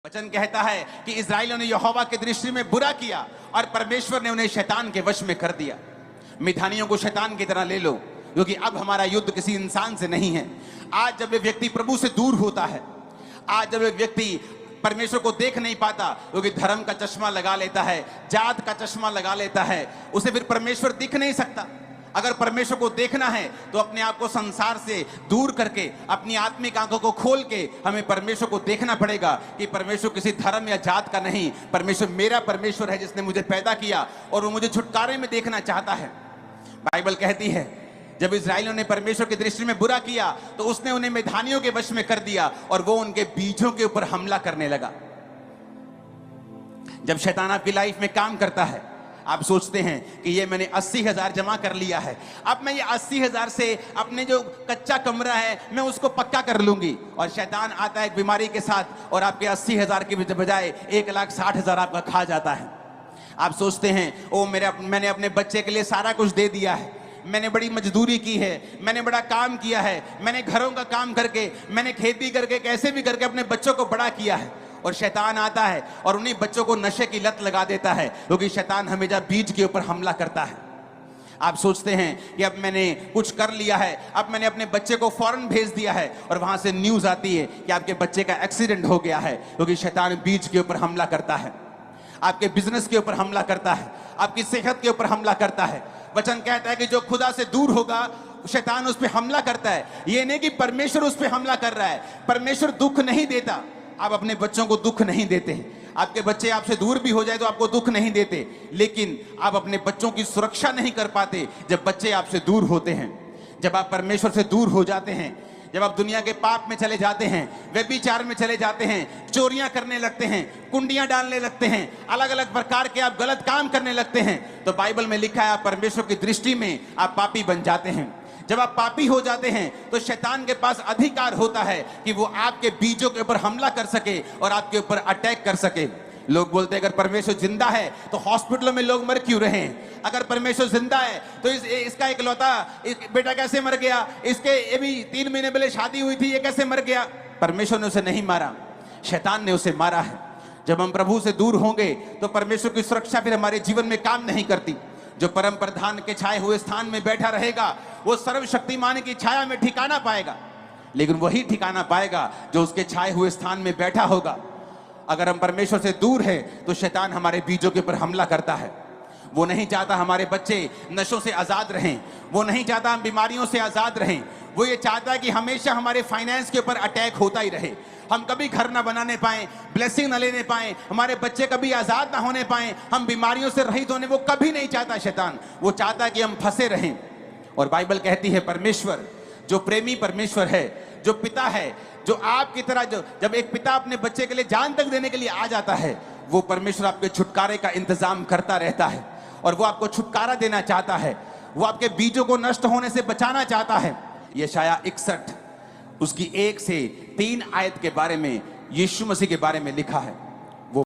वचन कहता है कि इस्राएलियों ने यहोवा की दृष्टि में बुरा किया और परमेश्वर ने उन्हें शैतान के वश में कर दिया। मिधानियों को शैतान की तरह ले लो, क्योंकि अब हमारा युद्ध किसी इंसान से नहीं है। आज जब एक व्यक्ति प्रभु से दूर होता है, आज जब एक व्यक्ति परमेश्वर को देख नहीं पाता, क्योंकि धर्म का चश्मा लगा लेता है, जात का चश्मा लगा लेता है, उसे फिर परमेश्वर दिख नहीं सकता। अगर परमेश्वर को देखना है तो अपने आप को संसार से दूर करके अपनी आत्मिक आंखों को खोल के हमें परमेश्वर को देखना पड़ेगा कि परमेश्वर किसी धर्म या जात का नहीं, परमेश्वर मेरा परमेश्वर है जिसने मुझे पैदा किया और वो मुझे छुटकारे में देखना चाहता है। बाइबल कहती है जब इस्राएलियों ने परमेश्वर की दृष्टि में बुरा किया तो उसने उन्हें मिधानियों के वश में कर दिया और वो उनके बीजों के ऊपर हमला करने लगा। जब शैतान आपकी लाइफ में काम करता है, आप सोचते हैं कि ये मैंने 80,000 जमा कर लिया है, अब मैं ये 80,000 से अपने जो कच्चा कमरा है मैं उसको पक्का कर लूंगी, और शैतान आता है एक बीमारी के साथ और आपके 80,000 की बजाय 1,60,000 आपका खा जाता है। आप सोचते हैं ओ मैंने अपने बच्चे के लिए सारा कुछ दे दिया है, मैंने बड़ी मजदूरी की है, मैंने बड़ा काम किया है, मैंने घरों का काम करके, मैंने खेती करके, कैसे भी करके अपने बच्चों को बड़ा किया है, और शैतान आता है और उन्हीं बच्चों को नशे की लत लगा देता है, क्योंकि शैतान हमेशा बीज के ऊपर हमला करता है। आप सोचते हैं कि अब मैंने कुछ कर लिया है, अब मैंने अपने बच्चे को फौरन भेज दिया है, और वहां से न्यूज आती है कि आपके बच्चे का एक्सीडेंट हो गया है, क्योंकि शैतान बीज के ऊपर हमला करता है, आपके बिजनेस के ऊपर हमला करता है, आपकी सेहत के ऊपर हमला करता है। वचन कहता है कि जो खुदा से दूर होगा शैतान उस पर हमला करता है। ये नहीं कि परमेश्वर उस पर हमला कर रहा है, परमेश्वर दुख नहीं देता। आप अपने बच्चों को दुख नहीं देते हैं, आपके बच्चे आपसे दूर भी हो जाए तो आपको दुख नहीं देते, लेकिन आप अपने बच्चों की सुरक्षा नहीं कर पाते जब बच्चे आपसे दूर होते हैं। जब आप परमेश्वर से दूर हो जाते हैं, जब आप दुनिया के पाप में चले जाते हैं, व्यभिचार में चले जाते हैं, चोरियां करने लगते हैं, कुंडियां डालने लगते हैं, अलग अलग प्रकार के आप गलत काम करने लगते हैं, तो बाइबल में लिखा है आप परमेश्वर की दृष्टि में आप पापी बन जाते हैं। जब आप पापी हो जाते हैं तो शैतान के पास अधिकार होता है कि वो आपके बीजों के ऊपर हमला कर सके और आपके ऊपर अटैक कर सके। लोग बोलते हैं अगर परमेश्वर जिंदा है तो हॉस्पिटलों में लोग मर क्यों रहे हैं? अगर परमेश्वर जिंदा है तो इसका इकलौता बेटा कैसे मर गया? इसके ये भी 3 महीने पहले शादी हुई थी, ये कैसे मर गया? परमेश्वर ने उसे नहीं मारा, शैतान ने उसे मारा है। जब हम प्रभु से दूर होंगे तो परमेश्वर की सुरक्षा फिर हमारे जीवन में काम नहीं करती। जो परम प्रधान के छाए हुए स्थान में बैठा रहेगा वो सर्वशक्तिमान की छाया में ठिकाना पाएगा, लेकिन वही ठिकाना पाएगा जो उसके छाए हुए स्थान में बैठा होगा। अगर हम परमेश्वर से दूर हैं तो शैतान हमारे बीजों के ऊपर हमला करता है। वो नहीं चाहता हमारे बच्चे नशों से आजाद रहें, वो नहीं चाहता हम बीमारियों से आजाद रहें, वो ये चाहता है कि हमेशा हमारे फाइनेंस के ऊपर अटैक होता ही रहे, हम कभी घर ना बनाने पाए, ब्लेसिंग ना लेने पाए, हमारे बच्चे कभी आजाद ना होने पाए, हम बीमारियों से रहित होने, वो कभी नहीं चाहता शैतान। वो चाहता है कि हम फंसे रहें। और बाइबल कहती है परमेश्वर जो प्रेमी परमेश्वर है, जो पिता है, जो आपकी तरह जब एक पिता अपने बच्चे के लिए जान तक देने के लिए आ जाता है, वो परमेश्वर आपके छुटकारे का इंतजाम करता रहता है और वो आपको छुटकारा देना चाहता है, वो आपके बीजों को नष्ट होने से बचाना चाहता है। यशायाह 61 उसकी 1 से 3 आयत के बारे में यीशु मसीह के बारे में लिखा है।